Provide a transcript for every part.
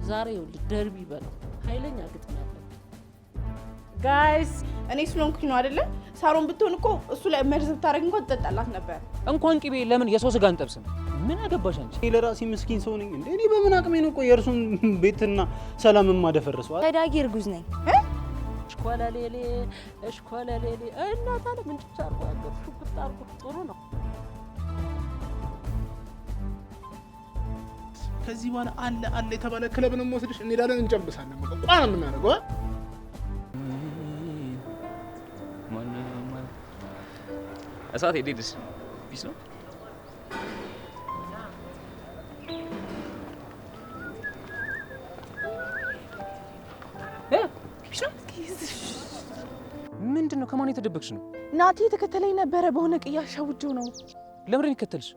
ዛሬ ደርቢ በለው ኃይለኛ ግጥም ያለው ጋይስ እኔ ስለሆንኩኝ ነው አይደለ? ሳሮን ብትሆን እኮ እሱ ላይ መርዝ ብታረግ እንኳን ትጠጣላት ነበር። እንኳን ቅቤ ለምን የሰው ስጋ እንጠብስም? ምን አገባሽ አንቺ? እኔ ለራሴ ምስኪን ሰው ነኝ እንዴ? እኔ በምን አቅሜ ነው ቆይ የእርሱን ቤትና ሰላም ማደፈርሰው? ከዳጊ እርጉዝ ነኝ። እሽኮለሌሌ እናት አለ ምን ትቻርኩ ያለው ሽጉጥ አርኩ ጥሩ ነው። ከዚህ በኋላ አለ የተባለ ክለብ ነው የምወስድሽ። እንሄዳለን፣ እንጨብሳለን። በቃ ቋን ነው የምናደርገው። እሳት ሄደድስ ቢስ ነው ምንድነው? ከማን የተደበቅሽ ነው? ናቲ ተከተለኝ ነበረ በሆነ ቅያሻ ውጆ ነው። ለምን ይከተልሽ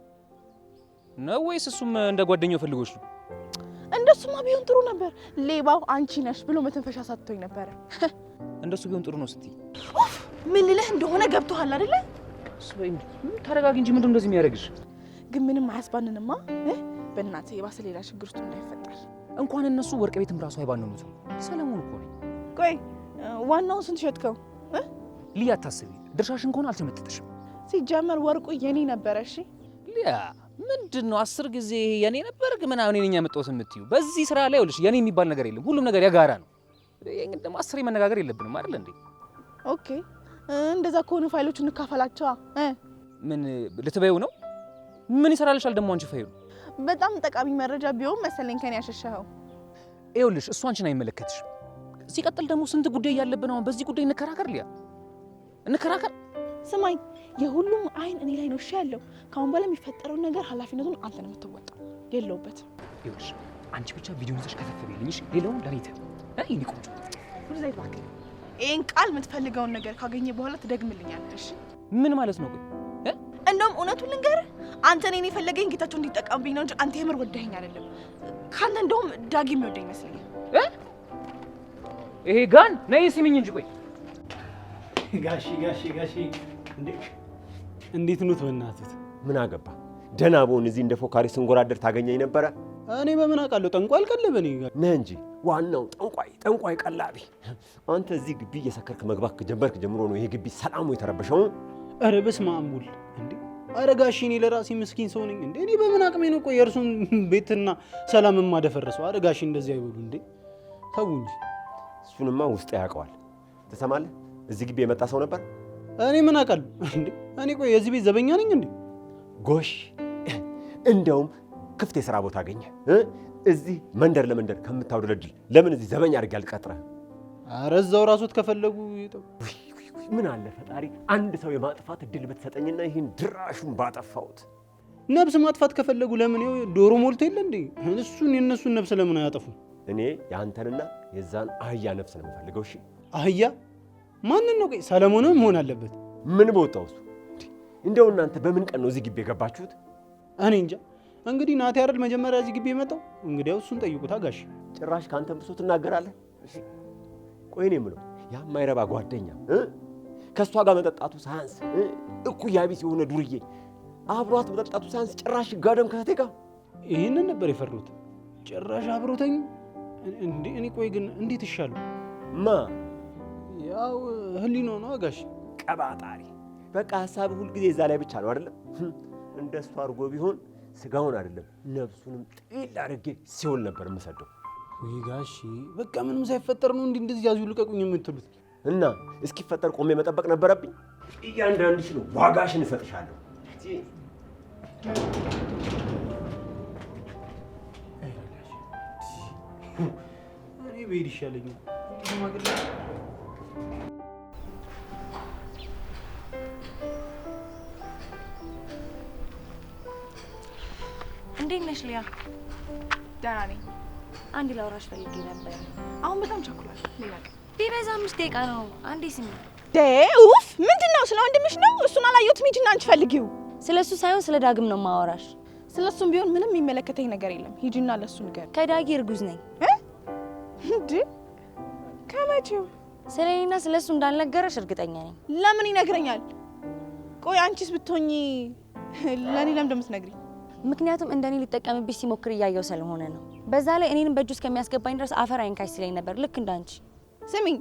ነው ወይስ እሱም እንደ ጓደኛው ፈልጎሽ ነው? እንደሱማ ቢሆን ጥሩ ነበር። ሌባው አንቺ ነሽ ብሎ መተንፈሻ ሳትቶኝ ነበረ። እንደሱ ቢሆን ጥሩ ነው ስትይ ምን ልልህ እንደሆነ ገብቶሃል አይደለ? ተረጋጊ እንጂ ምንድነው እንደዚህ የሚያደርግሽ? ግን ምንም አያስባንንማ። በእናትህ የባሰ ሌላ ችግር ውስጥ እንዳይፈጠር። እንኳን እነሱ ወርቅ ቤትም ራሱ አይባንኑት። ሰለሞን እኮ ነው። ቆይ ዋናው ስንት ሸጥከው? ሊያ አታስቢ፣ ድርሻሽን ከሆነ አልተመጠጠሽም። ሲጀመር ወርቁ የኔ ነበረ። እሺ ሊያ ምንድነው 10 ጊዜ የኔ ነበር ግን ምናምን እኔ ያመጣሁት የምትዩ? በዚህ ስራ ላይ ይኸውልሽ የኔ የሚባል ነገር የለም። ሁሉም ነገር የጋራ ነው። ይሄን ደግሞ 10 መነጋገር የለብንም አይደል እንዴ? ኦኬ እንደዛ ከሆነ ፋይሎቹን እንካፈላቸዋ። ምን ልትበይው ነው? ምን ይሰራልሻል ደግሞ አንቺ ፋይሉ? በጣም ጠቃሚ መረጃ ቢሆን መሰለኝ ከኔ ያሸሻኸው። ይኸውልሽ እሱ አንቺን አይመለከትሽም። ሲቀጥል ደግሞ ስንት ጉዳይ ያለብን አሁን በዚህ ጉዳይ እንከራከር። ሊያ እንከራከር። ስማኝ የሁሉም አይን እኔ ላይ ነው እሺ ያለው። ካሁን በኋላ የሚፈጠረው ነገር ኃላፊነቱን አንተ ነው የምትወጣው። የለውበትም። ይኸውልሽ አንቺ ብቻ ቪዲዮን ይዘሽ ከተፈበልኝሽ ሌላውን ዳሪት ይሄን ቆንጆ ሁሉ ላይ ባክ ይሄን ቃል የምትፈልገውን ነገር ካገኘ በኋላ ትደግምልኛለሽ። ምን ማለት ነው? ቆይ እንደውም እውነቱን ልንገርህ፣ አንተ እኔን የፈለገኝ ጌታቸው እንዲጠቀምብኝ ነው እንጂ አንተ የምር ወደኸኝ አይደለም። ካንተ እንደውም ዳጊ የሚወደኝ ይመስለኛል። ይሄ ጋን ነይ ሲሚኝ እንጂ ቆይ ጋሺ እንዴት ነው በእናትህ? ምን አገባ? ደህና በሆን እዚህ እንደ ፎካሪ ስንጎራደር ታገኘኝ ነበረ። እኔ በምን አውቃለሁ? ጠንቋይ አልቀለበኝ ነህ እንጂ ዋናው ጠንቋይ ቀላቢ አንተ። እዚህ ግቢ እየሰከርክ መግባት ከጀመርክ ጀምሮ ነው ይሄ ግቢ ሰላሙ የተረበሸው። ኧረ በስመ አብ ወልድ እንዴ! ኧረ ጋሺ እኔ ለራሴ ምስኪን ሰው ነኝ እንዴ? እኔ በምን አቅሜ ነው ቆይ የእርሱን ቤትና ሰላም ማደፈርሰው? ኧረ ጋሺ እንደዚህ አይበሉ እንዴ! ተው እንጂ። እሱንማ ውስጥ ያውቀዋል። ትሰማለህ? እዚህ ግቢ የመጣ ሰው ነበር። እኔ ምን አውቃለሁ እንዴ? እኔ ቆይ የዚህ ቤት ዘበኛ ነኝ እንዴ? ጎሽ፣ እንደውም ክፍት የሥራ ቦታ አገኘ። እዚህ መንደር ለመንደር ከምታውደለድል ለምን እዚህ ዘበኛ አድርጌ አልቀጥረህ? ኧረ እዛው ራስዎት ከፈለጉ ይጠው። ምን አለ ፈጣሪ አንድ ሰው የማጥፋት እድል ብትሰጠኝና ይህን ድራሹን ባጠፋሁት። ነብስ ማጥፋት ከፈለጉ ለምን ይኸው ዶሮ ሞልቶ የለ እንዴ? እሱን የነሱን ነብስ ለምን አያጠፉ? እኔ የአንተንና የዛን አህያ ነፍስ ነው የምፈልገው። እሺ አህያ ማንን ነው? ቆይ ሰለሞንም መሆን አለበት። ምን በወጣው እሱ? እንደው እናንተ በምን ቀን ነው እዚህ ግቢ የገባችሁት? እኔ እንጃ። እንግዲህ ናቲ አይደል መጀመሪያ እዚህ ግቢ የመጣው? እንግዲያው እሱን ጠይቁታ ጋሽ። ጭራሽ ካንተም ብሶ ትናገራለህ። እሺ ቆይ እኔ የምለው ያ የማይረባ ጓደኛ ከእሷ ጋር መጠጣቱ ሳያንስ እኩያ ቢስ የሆነ ዱርዬ አብሯት መጠጣቱ ሳያንስ ጭራሽ ጋደም ከእህቴ ጋር ይህንን ነበር የፈሩት። ጭራሽ አብሮተኝ እንዴ! እኔ ቆይ ግን እንዴት ይሻሉ? ማ ያው ህሊኖ ነው ጋሽ። ቀባጣሪ በቃ ሐሳብ ሁሉ ጊዜ እዛ ላይ ብቻ ነው አይደለም? እንደሱ አድርጎ ቢሆን ስጋውን አይደለም ነፍሱንም ጤል አድርጌ ሲኦል ነበር የምሰደው። ወይ ጋሽ በቃ ምንም ሳይፈጠር ነው እንደዚህ ያዙ ልቀቁኝ የምትሉት? እና እስኪፈጠር ቆሜ መጠበቅ ነበረብኝ? እያንዳንድሽ ነው ዋጋሽን እሰጥሻለሁ። እኔ ብሄድ ይሻለኛል። እንዴት ነሽ ሊያ? ደህና ነኝ። አንድ ላውራሽ ፈልጌ ነበር። አሁን በጣም ቸኩሏል። ሌላ ቀን ቢበዛ 5 ደቂቃ ነው። አንዴ ስሚ። ኡፍ ምንድነው? ስለ ወንድምሽ ነው? እሱን አላየሁትም። ሂጂና አንቺ ፈልጊው። ስለሱ ሳይሆን ስለ ዳግም ነው ማወራሽ። ስለሱም ቢሆን ምንም የሚመለከተኝ ነገር የለም። ሂጂና ለሱ ንገር። ከዳጊ እርጉዝ ነኝ። እንዴ? ከመቼው? ስለኔና ስለሱ እንዳልነገረሽ እርግጠኛ ነኝ። ለምን ይነግረኛል? ቆይ አንቺስ ብትሆኚ ለኔ ለምን እንደምትነግሪኝ? ምክንያቱም እንደኔ ሊጠቀምብሽ ሲሞክር እያየው ስለሆነ ነው። በዛ ላይ እኔንም በእጁ እስከሚያስገባኝ ድረስ አፈር አይንካሽ ሲለኝ ነበር ልክ እንዳንቺ። ስሚኝ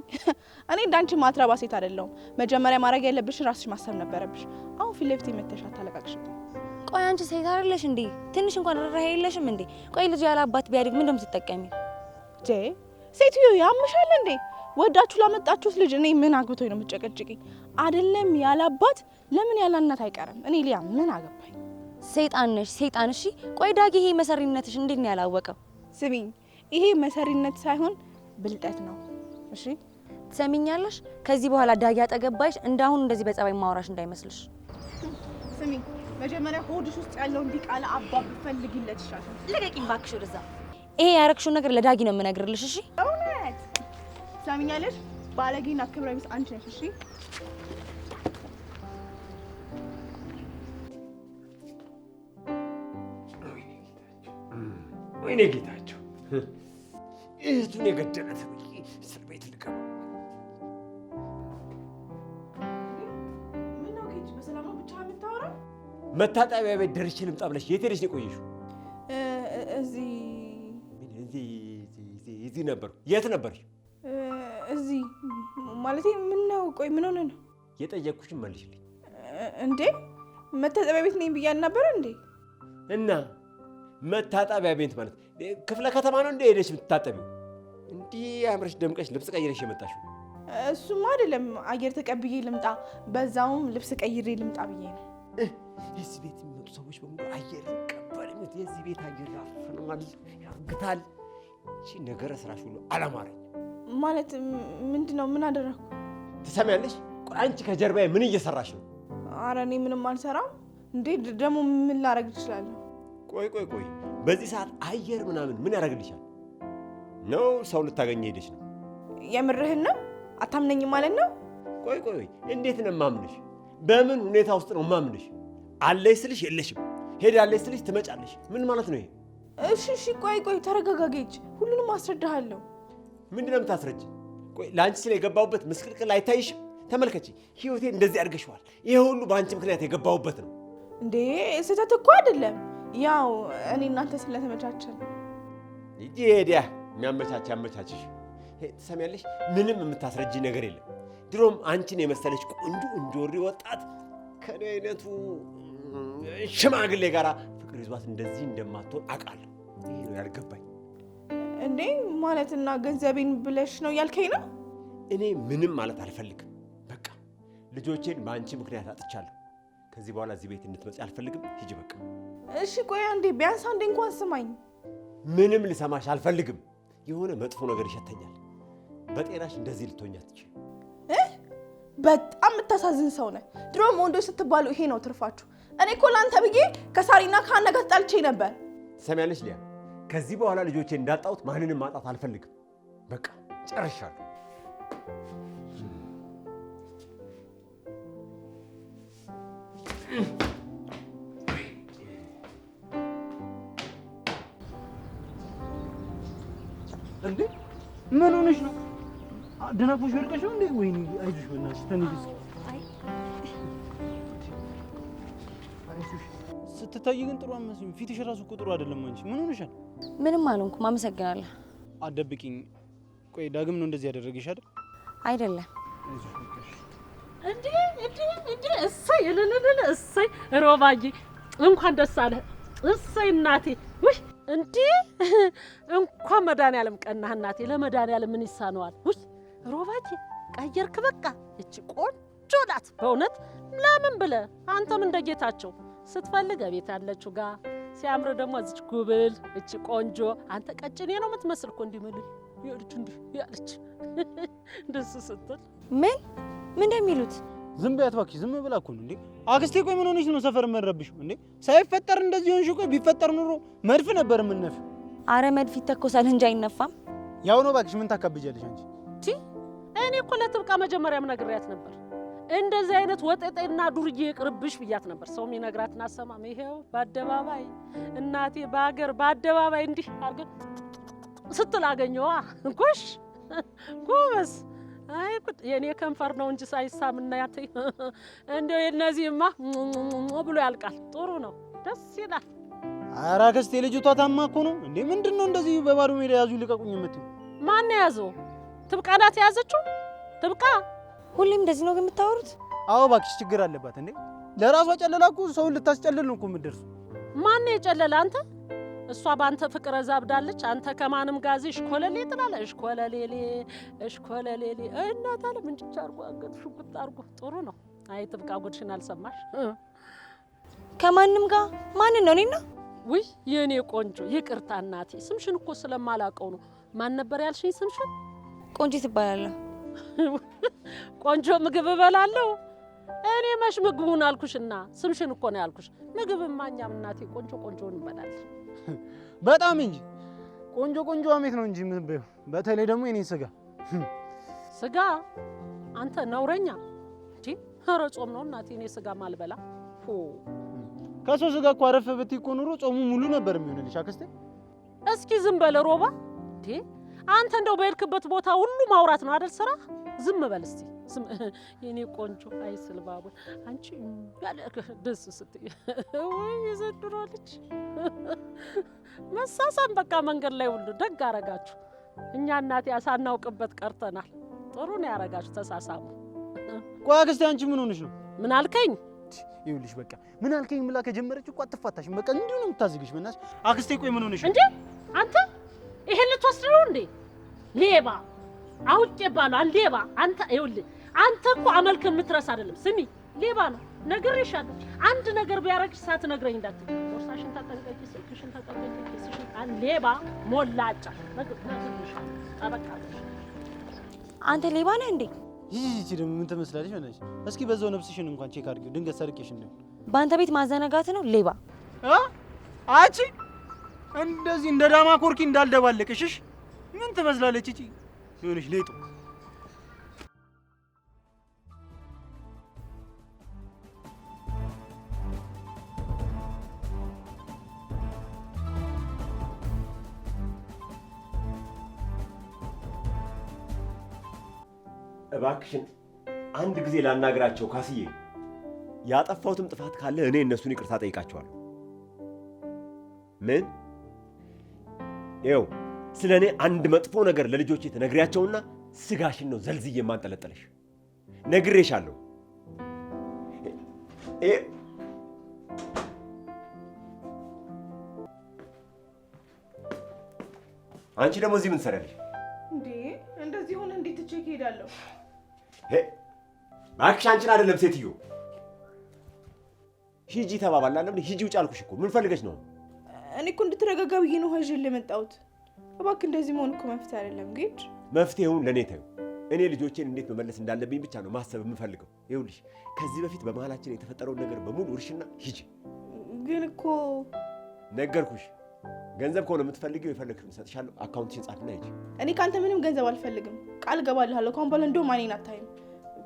እኔ እንዳንቺ ማትረባ ሴት አይደለሁም። መጀመሪያ ማድረግ ያለብሽ ራስሽ ማሰብ ነበረብሽ። አሁን ፊት ለፊት መተሻት ታለቃቅሽ። ቆይ አንቺ ሴት አይደለሽ እንዴ? ትንሽ እንኳን ርህራሄ የለሽም እንዴ? ቆይ ልጅ ያለ አባት ቢያድግ ምን እንደምትጠቀሚው? ሴትዮ ያምሻል እንዴ? ወዳችሁ ላመጣችሁት ልጅ እኔ ምን አግብቶኝ ነው የምትጨቀጭቂኝ? አይደለም ያለ አባት ለምን ያለ እናት አይቀርም? እኔ ሊያ ምን አገባኝ? ሰይጣን ነሽ ሰይጣን። እሺ ቆይ ዳጊ ይሄ መሰሪነትሽ እንዴት ነው ያላወቀው? ስሚኝ ይሄ መሰሪነት ሳይሆን ብልጠት ነው። እሺ ትሰሚኛለሽ? ከዚህ በኋላ ዳጊ አጠገባይሽ እንዳሁን እንደዚህ በጸባይ ማውራሽ እንዳይመስልሽ። ስሚኝ መጀመሪያ ሆድሽ ውስጥ ያለውን ዲቃላ አባብ ፈልጊለት ይሻላል። ልቀቂኝ እባክሽ ወደዛ። ይሄ ያረክሽው ነገር ለዳጊ ነው የምነግርልሽ። እሺ እውነት ትሰሚኛለሽ? ባለጌና ክብረ ቢስ አንቺ ነሽ። እሺ ወይኔ ጌታቸው እህቱን የገደላት እስር ቤት ልገባ። ምነው ጌች በሰላም ብቻ የምታወራው? መታጠቢያ ቤት ደርሼ ልምጣ ብለሽ የት ሄደሽ ነው የቆየሽው? እዚህ ነበርኩ። የት ነበርሽ? እዚህ ማለቴ ምነው? ቆይ ምን ሆነ ነው? የጠየቅኩሽን መልሽልኝ። እንዴ መታጠቢያ ቤት ነኝ ብያለሁ ነበር እንዴ? እና መታጠቢያ ቤት ማለት ክፍለ ከተማ ነው እንዴ ሄደሽ የምትታጠቢው? እንዲህ አምረሽ ደምቀሽ ልብስ ቀይረሽ የመጣሽው? እሱማ አይደለም አየር ተቀብዬ ልምጣ፣ በዛውም ልብስ ቀይሬ ልምጣ ብዬ ነው። የዚህ ቤት የሚመጡ ሰዎች በሙሉ አየር ይቀበልም። የዚህ ቤት አየር ያፍናል፣ ያግታል። እሺ ነገረ ስራሽ ሁሉ አላማረኝ። ማለት ምንድነው? ምን አደረኩ? ትሰሚያለሽ? አንቺ ከጀርባዬ ምን እየሰራሽ ነው? ኧረ እኔ ምንም አልሰራም። እንዴ ደግሞ ምን ላደርግ እችላለሁ? ቆይ በዚህ ሰዓት አየር ምናምን ምን ያደርግልሻል? ነው ሰው ልታገኘ ሄደሽ ነው? የምርህን ነው? አታምነኝም ማለት ነው? ቆይ እንዴት ነው የማምንሽ? በምን ሁኔታ ውስጥ ነው የማምንሽ? አለሽ ስልሽ የለሽም፣ ሄዳለሽ ስልሽ ትመጫለሽ። ምን ማለት ነው ይሄ? እሺ ቆይ ተረጋጋጌች፣ ሁሉንም አስረዳሃለሁ። ምንድን ነው የምታስረጅ? ቆይ ለአንቺ ስለ የገባሁበት ምስቅልቅል አይታይሽም? ተመልከቺ፣ ህይወቴን እንደዚህ አድርገሽዋል። ይሄ ሁሉ በአንቺ ምክንያት የገባሁበት ነው። እንዴ ስህተት እኮ አይደለም፣ ያው እኔ እናንተ ስለተመቻቸን። ይሄ ሄዲያ የሚያመቻች ያመቻችሽ። ትሰሚያለሽ? ምንም የምታስረጂ ነገር የለም። ድሮም አንቺን የመሰለች ቆንጆ እንጆሪ ወጣት ከኔ አይነቱ ሽማግሌ ጋር ፍቅር ይዟት እንደዚህ እንደማትሆን አውቃለሁ። ይሄ ነው ያልገባኝ። እንዴ ማለትና ገንዘቤን ብለሽ ነው ያልከኝ ነው? እኔ ምንም ማለት አልፈልግም። በቃ ልጆቼን በአንቺ ምክንያት አጥቻለሁ። ከዚህ በኋላ እዚህ ቤት እንድትመጪ አልፈልግም። ሂጂ በቃ። እሺ ቆይ አንዴ፣ ቢያንስ አንዴ እንኳን ስማኝ። ምንም ልሰማሽ አልፈልግም። የሆነ መጥፎ ነገር ይሸተኛል። በጤናሽ እንደዚህ ልትሆኛ አትችይም። በጣም የምታሳዝን ሰው ነህ። ድሮም ወንዶች ስትባሉ ይሄ ነው ትርፋችሁ። እኔ እኮ ለአንተ ብዬ ከሳሪና ከአና ጋር ተጣልቼ ነበር። ትሰሚያለሽ ሊያ፣ ከዚህ በኋላ ልጆቼን እንዳጣሁት ማንንም ማጣት አልፈልግም። በቃ ጨርሻለሁ። እንዴ ምን ሆነሽ ነው? ደናፎሽ ወርቀሽ ነው እንዴ? ወይኔ አይዞሽ በእናትሽ ተነሽ እስኪ። አይዞሽ። ስትታይ ግን ጥሩ አትመስይም። ፊትሽ ራሱ እኮ ጥሩ አይደለም። አንቺ ምን ሆነሻል? ምንም አልሆንኩም። አመሰግናለሁ። አትደብቂኝ። ቆይ ዳግም ነው እንደዚህ ያደረገሽ አይደል? አይደለም። አይዞሽ በቃሽ። እንዴ እሰይ እልልልል እሰይ ሮባዬ እንኳን ደስ አለ። እሰይ እናቴ ውይ እንዴ እንኳን መድኃኒዓለም ቀናህ እናቴ። ለመድኃኒዓለም ምን ይሳነዋል? ውይ ሮባዬ ቀየርክ በቃ። እቺ ቆንጆ ናት በእውነት። ለምን ብለህ አንተም እንደ ጌታቸው ስትፈልግ ቤት ያለችው ጋር ሲያምር ደግሞ እዚች ጉብል እቺ ቆንጆ። አንተ ቀጭኔ ነው የምትመስል እኮ እንዲምልል ይልች እንዲ ያለች ደስ ስትል ምን እንደሚሉት ዝም በያት እባክሽ። ዝም ብላ እኮ ነው እንዴ አክስቴ። ቆይ ምን ሆነሽ ነው ሰፈር የምንረብሽው እንዴ? ሳይፈጠር እንደዚህ ሆንሽ። ቆይ ቢፈጠር ኑሮ መድፍ ነበር የምንነፊው። አረ መድፍ ይተኮሳል እንጂ አይነፋም። ያው ነው እባክሽ። ምን ታካብጃለሽ አንቺ? እኔ እኮ ለትብቃ መጀመሪያም ነግሬያት ነበር። እንደዚህ አይነት ወጠጤና ዱርዬ ይቅርብሽ ብያት ነበር። ሰው የሚነግራትን አሰማም። ይሄው በአደባባይ እናቴ በአገር በአደባባይ እንዲህ አድርገን ስትል አገኘዋ። ጎሽ ጎበዝ። አይ ጉድ! የኔ ከንፈር ነው እንጂ ሳይሳም እናያት እንደው የነዚህማ ብሎ ያልቃል። ጥሩ ነው፣ ደስ ይላል። ኧረ አክስቴ ልጅቷ ታማ እኮ ነው እንዴ። ምንድነው እንደዚህ በባዶ ሜዳ ያዙ ልቀቁኝ የምትይው? ማን ያዘው? ትብቃ ናት የያዘችው። ትብቃ ሁሌም እንደዚህ ነው የምታወሩት? አዎ እባክሽ ችግር አለባት እንዴ። ለራሷ ጨለላ እኮ ሰውን ልታስጨልል ነው እኮ የምትደርሱ። ማን የጨለለ? አንተ። እሷ ባንተ ፍቅር ዛብዳለች። አንተ ከማንም ጋዚ እሽኮለሌ ትላለህ። እሽኮለሌ እናት አለ ምንጭ አርጎ አንገት ሽጉጥ አርጎ ጥሩ ነው። አይ ትብቃ ጉድሽን አልሰማሽ? ከማንም ጋር ማንን ነው? እኔና ውይ የኔ ቆንጆ ይቅርታ እናቴ፣ ስምሽን እኮ ስለማላውቀው ነው። ማን ነበር ያልሽኝ ስምሽን? ቆንጆ ትባላለህ። ቆንጆ ምግብ እበላለሁ እኔ መች ምግቡን አልኩሽና ስምሽን እኮ ነው ያልኩሽ። ምግብማ እኛም እናቴ ቆንጆ እንበላለን። በጣም እንጂ ቆንጆ አሜት ነው እንጂ ምን በይው። በተለይ ደግሞ የኔ ስጋ አንተ ነውረኛ እንዴ! ኧረ ጾም ነው እናቴ እኔ ስጋ ማልበላ። ከሰው ስጋ እኮ አረፈ ብትይ እኮ ኑሮ ጾሙ ሙሉ ነበር የሚሆንልሽ አክስቴ። እስኪ ዝም በል ሮባ እንዴ! አንተ እንደው በሄድክበት ቦታ ሁሉ ማውራት ነው አይደል ስራ? ዝም በል እስቲ የኔ ቆንጆ። አይስል ባቡር አንቺ ያለ ደስ ስትይ ወይ ዘንድሮ ልጅ መሳሳም በቃ መንገድ ላይ ሁሉ ደግ አረጋችሁ። እኛ እናቴ ሳናውቅበት ቀርተናል። ጥሩ ነው ያረጋችሁ፣ ተሳሳሙ። ቆይ አክስቴ አንቺ ምን ሆነሽ ነው? ምን አልከኝ? ይኸውልሽ በቃ ምን አልከኝ ምላ ከጀመረች እኮ አትፋታሽም። በቃ እንዲሁ ነው የምታዝግሽ። በእናትሽ አክስቴ ቆይ ምን ሆነሽ እንዴ? አንተ ይሄን ልትወስድ ነው እንዴ? ሌባ አውቄ ባሏል ሌባ። አንተ ይኸውልህ አንተ እኮ አመልክ የምትረሳ አይደለም። ስሚ ሌባ ነው ነግሬሻለሁ። አንድ ነገር ቢያረግሽ ሳትነግረኝ እንዳትል። ቦርሳሽን ተጠንቀቂ፣ ስልክሽን ተጠንቀቂ፣ ኪስሽን ሌባ ሞላጫ ነግሬሻለሁ። ጠበቃለሽ። አንተ ሌባ ነህ እንዴ? ይቺ ደግሞ ምን ትመስላለች? በእናትሽ እስኪ በዛው ነፍስሽን እንኳን ቼክ አድርጊው። ድንገት ሰርቄሽ እንደው በአንተ ቤት ማዘናጋት ነው ሌባ። አንቺ እንደዚህ እንደ ዳማ ኮርኪ እንዳልደባለቅሽሽ ምን ትመስላለች? እቺ ይኸውልሽ ሌጡ እባክሽን አንድ ጊዜ ላናግራቸው ካስዬ። ያጠፋሁትም ጥፋት ካለ እኔ እነሱን ይቅርታ ጠይቃቸዋለሁ። ምን ይኸው ስለ እኔ አንድ መጥፎ ነገር ለልጆቼ ተነግሪያቸውና ስጋሽን ነው ዘልዝዬ የማንጠለጠለሽ። ነግሬሻለሁ። አንቺ ደግሞ እዚህ ምን ትሰሪያለሽ እንዴ? እንደዚህ ሆነ እንዴት ትቼ እሄዳለሁ? እባክሽ አንቺን አይደለም ሴትዮ። ሂጂ ተባባልን። ሂጂ ውጭ አልኩሽ እኮ። ምን ፈልገሽ ነው? እኔ እኮ እንድትረጋጋ ብዬ ነው ይዤልህ የመጣሁት። እባክህ እንደዚህ መሆን እኮ መፍትሄ አይደለም ጌድ። መፍትሄውን ለእኔ ተይው። እኔ ልጆቼን እንዴት መመለስ እንዳለብኝ ብቻ ነው ማሰብ የምፈልገው። ይኸውልሽ ከዚህ በፊት በመሀላችን የተፈጠረውን ነገር በሙሉ እርሽና ሂጂ። ግን እኮ ነገርኩሽ። ገንዘብ ከሆነ የምትፈልጊው የፈለግሽውን እሰጥሻለሁ። አካውንትሽን ጻፍና ሂጂ። እኔ ካንተ ምንም ገንዘብ አልፈልግም። ቃል እገባልሃለሁ። ካሁን በኋላ እንደውም እኔን አታይም።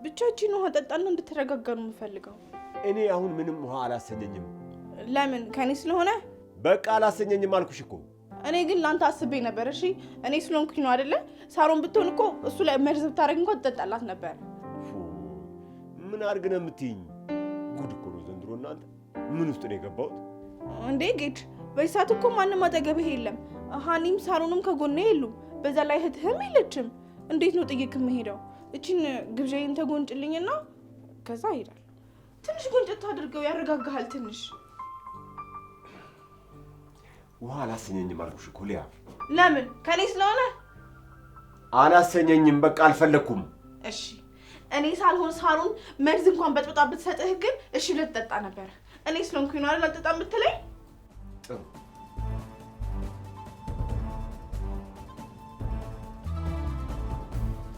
ብቻችን ውሃ ጠጣና እንድትረጋጋ ነው የምፈልገው። እኔ አሁን ምንም ውሃ አላሰኘኝም። ለምን? ከኔ ስለሆነ በቃ አላሰኘኝም አልኩሽ እኮ። እኔ ግን ላንተ አስቤ ነበር። እሺ እኔ ስለሆንኩኝ ነው አይደለ? ሳሮን ብትሆን እኮ እሱ ላይ መርዝ ብታረግ እንኳን ትጠጣላት ነበር። ምን አድርግ ነው የምትይኝ? ጉድ እኮ ነው ዘንድሮ። እናንተ ምን ውስጥ ነው የገባሁት እንዴ? ጌድ በዚህ ሰዓት እኮ ማንም አጠገብህ የለም። ሀኒም ሳሮንም ከጎኔ የሉም። በዛ ላይ እህትህም የለችም። እንዴት ነው ጥይቅ የምሄደው? እቺን ግብዣዬን ተጎንጭልኝና ከዛ እሄዳለሁ። ትንሽ ጎንጨት አድርገው ያረጋጋሃል። ትንሽ ውሃ አላሰኘኝም አልኩሽ እኮ ሊያ። ለምን? ከኔ ስለሆነ አላሰኘኝም። በቃ አልፈለኩም። እሺ እኔ ሳልሆን ሳሮን መርዝ እንኳን በጥብጣ ብትሰጥህ ግን እሺ ብለህ ትጠጣ ነበር። እኔ ስለሆንኩኝ ነው አይደል አልጠጣም ብትለኝ? ጥሩ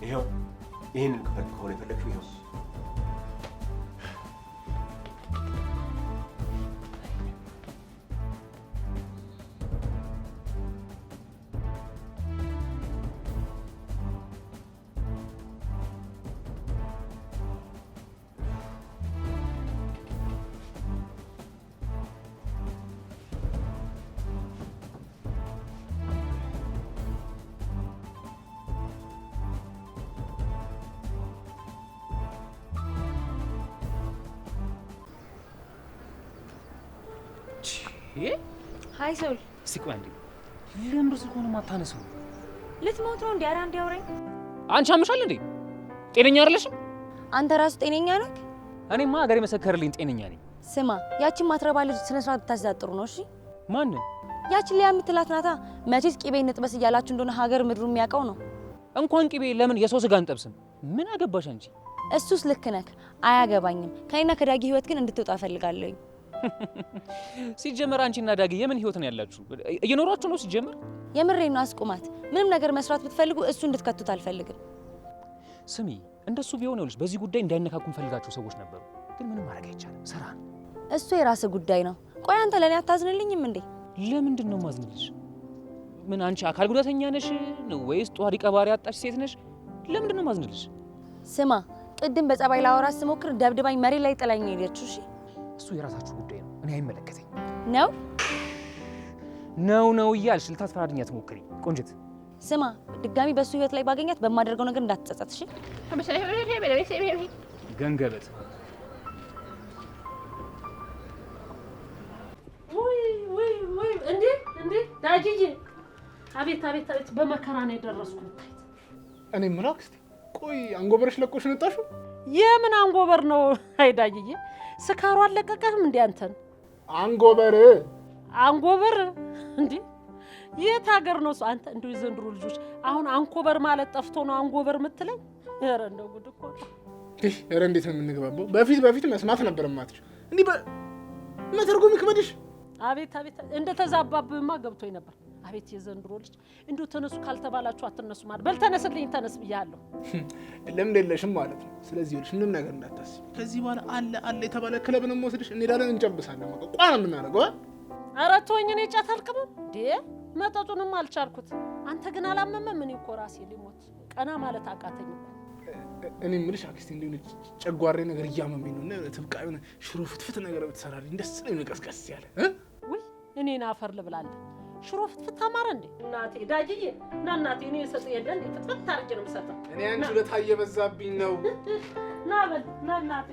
ይኸው ይህንን ክፈል ከሆነ የፈለግሽው ይኸው። ሃይ ሶል እስቲ ቆይ አንዴ። ለምን ስልኩን ማታነሱ? ልትሞት ነው እንዴ? ኧረ አንዴ አውራኝ። አንቺ አምሻል እንዴ? ጤነኛ አይደለሽም? አንተ ራሱ ጤነኛ ነህ? እኔማ ሀገር የመሰከረልኝ ጤነኛ ነኝ። ስማ ያቺን ማትረባ ልጅ ስነ ስርዓት ብታስዛጥሩ ነው እሺ? ማንን? ያቺን ሊያ የምትላት ናታ። መቼስ ቂቤ እንጥበስ እያላችሁ እንደሆነ ሀገር ምድሩ የሚያውቀው ነው። እንኳን ቂቤ ለምን የሰው ስጋ እንጠብስም? ምን አገባሽ አንቺ? እሱስ ልክ ነህ፣ አያገባኝም። ከኔና ከዳጊ ህይወት ግን እንድትወጣ እፈልጋለሁ። ሲጀመር አንቺና ዳጊ የምን ህይወት ነው ያላችሁ? እየኖራችሁ ነው ሲጀመር? የምሬን ነው። አስቁማት። ምንም ነገር መስራት ብትፈልጉ እሱ እንድትከቱት አልፈልግም። ስሚ እንደሱ ቢሆን ይኸውልሽ በዚህ ጉዳይ እንዳይነካኩ ፈልጋቸው ሰዎች ነበሩ፣ ግን ምንም ማድረግ አይቻልም። ስራ ነው። እሱ የራስህ ጉዳይ ነው። ቆይ አንተ ለኔ አታዝንልኝም እንዴ? ለምንድን ነው ማዝንልሽ? ምን አንቺ አካል ጉዳተኛ ነሽ ወይስ ጧሪ ቀባሪ አጣሽ ሴት ነሽ? ለምንድን ነው ማዝንልሽ? ስማ ቅድም በጸባይ ላወራስ ስሞክር ደብድባኝ መሬት ላይ ጥላኝ ሄደችው። እሺ እሱ የራሳችሁ ጉዳይ ነው፣ እኔ አይመለከተኝ። ነው እያልሽ ልታስፈራድኛ ትሞክሪ ቆንጅት። ስማ ድጋሚ በሱ ህይወት ላይ ባገኛት በማደርገው ነገር እንዳትጸጸት እሺ? ገንገበት ወይ እንዴ ዳጂዬ፣ አቤት በመከራ ነው የደረስኩት። እኔ ምን አክስቴ፣ ቆይ አንጎበርሽ ለቆሽ ነጣሽው? የምን አንጎበር ነው? አይ ዳጂዬ ስካሩ አለቀቀህም እንዴ አንተን? አንጎበር እንዴ የት ሀገር ነው እሱ? አንተ እንደው የዘንድሮ ልጆች አሁን አንኮበር ማለት ጠፍቶ ነው አንጎበር የምትለኝ? ኧረ እንደው ጉድ እኮ ነው። ኧረ እንዴት ነው የምንግባባው? በፊት መስማት ነበር ማትሽ እንዴ መተርጎም ይክበድሽ። አቤት እንደተዛባብህማ ገብቶኝ ነበር። አቤት የዘንድሮ ልጅ እንደው ተነሱ ካልተባላችሁ አትነሱ ማለት። በል ተነስልኝ፣ ተነስ ብያለሁ። ለምን የለሽም ማለት ነው። ስለዚህ ይኸውልሽ ምንም ነገር እንዳታስቢ። ከዚህ በኋላ አለ የተባለ ክለብ ነው የምወስድሽ። እንሄዳለን፣ እንጨብሳለን። በቃ ቋና የምናደርገው ኧረ ተወኝ፣ እኔ ጫት አልቅምም እንዴ መጠጡንም አልቻልኩት። አንተ ግን አላመመም? እኔ እኮ ራሴ ሊሞት ቀና ማለት አቃተኝ እኮ። እኔ የምልሽ አክስቴ እንደሆነ ጨጓሬ ነገር እያመመኝ ነው እና ትብቃ የሆነ ሽሮ ፍትፍት ነገር ብትሰራልኝ ደስ ነው። ቀስቀስ ያለ ውይ እኔን አፈር ልብላለህ። ሽሮ ፍትፍት አማረ እንዴ? እናቴ ዳጂዬ እና እናቴ እኔ ሰጥ የለ እንዴ ፍትፍት አድርጌ ነው የምሰጠው። እኔ አንቺ ለታ እየበዛብኝ ነው። ና በል ና እናቴ።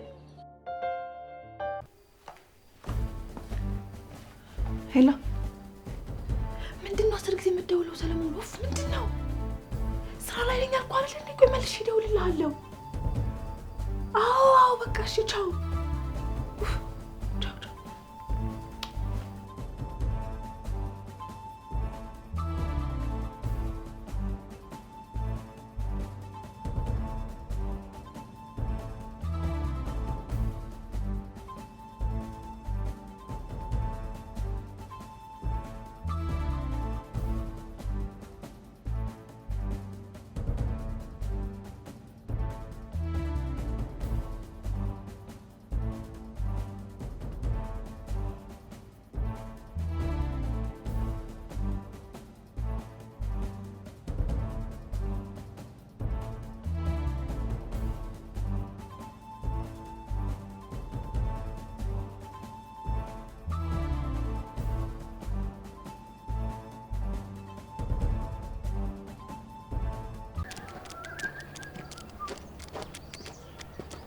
ሄላ ምንድነው 10 ጊዜ የምትደውለው? ሰለሞን ወፍ ምንድነው? ስራ ላይ ነኝ አልኩ አይደል እንዴ? ቆይ መልሼ እደውልልሃለሁ። አዎ በቃ እሺ ቻው።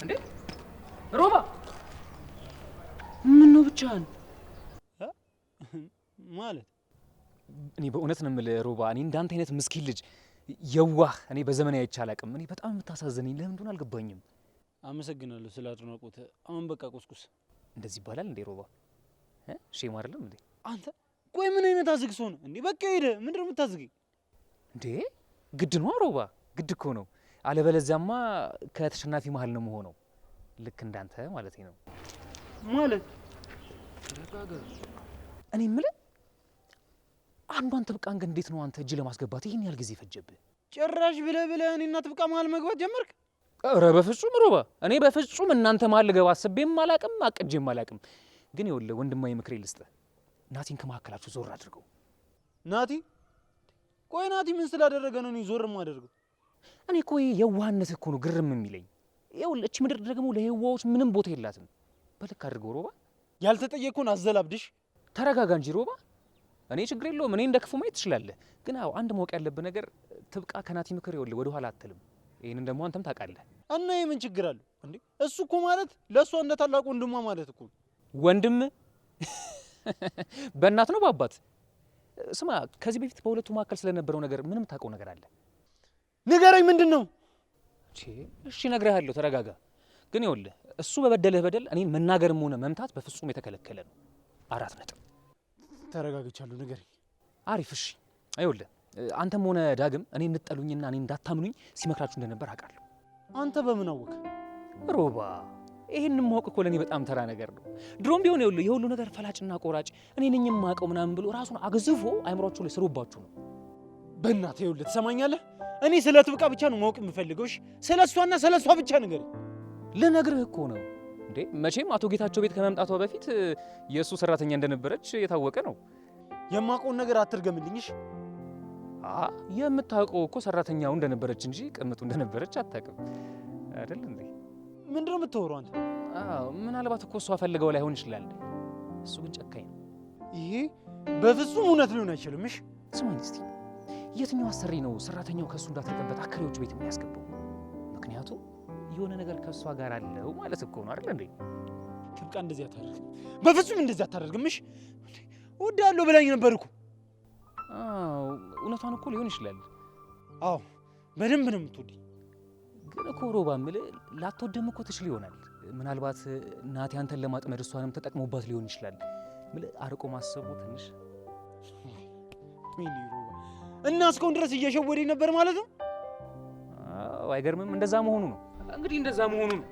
እንዴ ሮባ ምን ነው ብቻህን ማለት? እኔ በእውነት ነው የምልህ ሮባ፣ እኔ እንዳንተ አይነት ምስኪን ልጅ የዋህ እኔ በዘመኔ አይቼ አላውቅም። እኔ በጣም የምታሳዝነኝ ለምን እንደሆነ አልገባኝም። አመሰግናለሁ ስለ አድናቆት። አሁን በቃ ቁስቁስ። እንደዚህ ይባላል እንዴ ሮባ? ሼም አይደለም እንዴ? አንተ ቆይ ምን አይነት አዝግ ሰው ነው እንዴ? በቃ ሄደ። ምንድን ነው የምታዝገኝ እንዴ? ግድ ነው ሮባ፣ ግድ እኮ ነው። አለበለዚያማ ከተሸናፊ መሀል ነው የምሆነው። ልክ እንዳንተ ማለት ነው። ማለት እኔ የምልህ አንዷን ጥብቃን ግን እንዴት ነው አንተ እጅ ለማስገባት ይህን ያህል ጊዜ ፈጀብህ? ጭራሽ ብለህ እኔና ጥብቃ መሀል መግባት ጀመርክ? ኧረ በፍጹም ሮባ፣ እኔ በፍጹም እናንተ መሀል ልገባ አስቤም አላቅም አቅጄም አላቅም። ግን ይኸውልህ ወንድማዊ ምክሬ ልስጥህ፣ ናቲን ከመካከላችሁ ዞር አድርገው። ናቲ? ቆይ ናቲ ምን ስላደረገ ነው እኔ ዞር የማደርገው? እኔ እኮ የዋህነትህ እኮ ነው ግርም የሚለኝ። ይኸውልህ እቺ ምድር ደግሞ ለየዋሆች ምንም ቦታ የላትም። በልክ አድርገው ሮባ። ያልተጠየቅኩን አዘላብድሽ። ተረጋጋ እንጂ ሮባ። እኔ ችግር የለውም፣ እኔ እንደ ክፉ ማየት ትችላለህ። ግን አዎ አንድ ማወቅ ያለብህ ነገር ትብቃ ከናቲ ምክር ይኸውልህ ወደ ኋላ አትልም። ይህንን ደግሞ አንተም ታውቃለህ። እና ይህ ምን ችግር አለው እንዴ? እሱ እኮ ማለት ለእሷ እንደ ታላቅ ወንድሟ ማለት እኮ ወንድም በእናት ነው በአባት ስማ ከዚህ በፊት በሁለቱ መካከል ስለነበረው ነገር ምንም ታውቀው ነገር አለ? ንገረኝ፣ ምንድን ነው? እሺ እነግርሃለሁ፣ ተረጋጋ። ግን ይኸውልህ እሱ በበደለህ በደል እኔን መናገርም ሆነ መምታት በፍጹም የተከለከለ ነው። 4 ነጥብ። ተረጋግቻለሁ፣ ንገረኝ። አሪፍ። እሺ ይኸውልህ አንተም ሆነ ዳግም እኔ እንጠሉኝና እኔ እንዳታምኑኝ ሲመክራችሁ እንደነበር አውቃለሁ። አንተ በምን አወቅ? ሮባ ይሄንን ማወቅ እኮ ለእኔ በጣም ተራ ነገር ነው። ድሮም ቢሆን ይኸውልህ የሁሉ ነገር ፈላጭና ቆራጭ እኔ ነኝ የማውቀው ምናምን ብሎ ራሱን አግዝፎ አይምሯችሁ ላይ ስሮባችሁ ነው። በእናትህ ይኸውልህ ትሰማኛለህ? እኔ ስለ ትብቃ ብቻ ነው ማወቅ የምፈልገው። እሺ ስለ እሷና ስለ እሷ ብቻ ንገረኝ። ልነግርህ እኮ ነው እንዴ። መቼም አቶ ጌታቸው ቤት ከመምጣቷ በፊት የእሱ ሰራተኛ እንደነበረች የታወቀ ነው። የማውቀውን ነገር አትርገምልኝ። እሺ የምታውቀው እኮ ሰራተኛው እንደነበረች እንጂ ቅምጡ እንደነበረች አታውቅም አይደል እንዴ? ምንድነው የምታወራው አንተ? ምናልባት እኮ እሷ ፈልገው ላይሆን ይችላል። እሱ ግን ጨካኝ ነው። ይሄ በፍጹም እውነት ሊሆን አይችልም። እሺ ስማኝ እስቲ፣ የትኛው አሰሪ ነው ሰራተኛው ከእሱ እንዳትርቅበት አከሬዎቹ ቤት የሚያስገባው? ምክንያቱም የሆነ ነገር ከእሷ ጋር አለው ማለት እኮ ነው አይደል እንዴ? ትብቃ እንደዚህ አታደርግም፣ በፍጹም እንደዚህ አታደርግም። እሺ እወድሃለሁ ብላኝ ነበር እኮ። እውነቷን እኮ ሊሆን ይችላል። አዎ በደንብ ነው የምትወደኝ። ግን እኮ ሮባ የምልህ ላትወደም እኮ ትችል ይሆናል። ምናልባት ናቲ አንተን ለማጥመድ እሷንም ተጠቅሞባት ሊሆን ይችላል። አርቆ ማሰቡ ትንሽ ወይኔ ሮባ፣ እና እስካሁን ድረስ እየሸወደኝ ነበር ማለት ነው? አይገርምም? እንደዛ መሆኑ ነው እንግዲህ፣ እንደዛ መሆኑ ነው።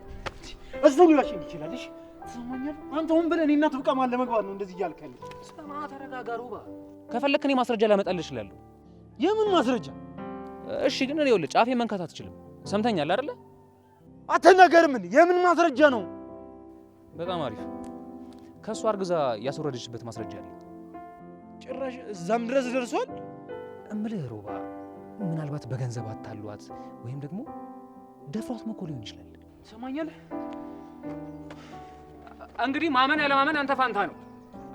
እዛው ሊዋሽኝ ይችላል። እሺ ትሰማኛለህ? አንተ ሆን ብለህ እኔና ትብቃ ማን ለመግባት ነው እንደዚህ እያልክ ያለው? ስማ ተረጋጋ ሮባ። ከፈለክ እኔ ማስረጃ ላመጣልህ እችላለሁ። የምን ማስረጃ? እሺ ግን እኔ ይኸውልህ ጫፌ መንካት አትችልም። ሰምተኛል አይደለ? አትናገርም። የምን ማስረጃ ነው? በጣም አሪፍ። ከእሷ አርግዛ ያስወረደችበት ማስረጃ አለ። ጭራሽ እዛም ድረስ ደርሷል። እምልህ ሮባ፣ ምናልባት በገንዘብ አታሏት ወይም ደግሞ ደፍሯት መኮ ሊሆን ይችላል። ትሰማኛለህ? እንግዲህ ማመን ያለማመን አንተ ፋንታ ነው።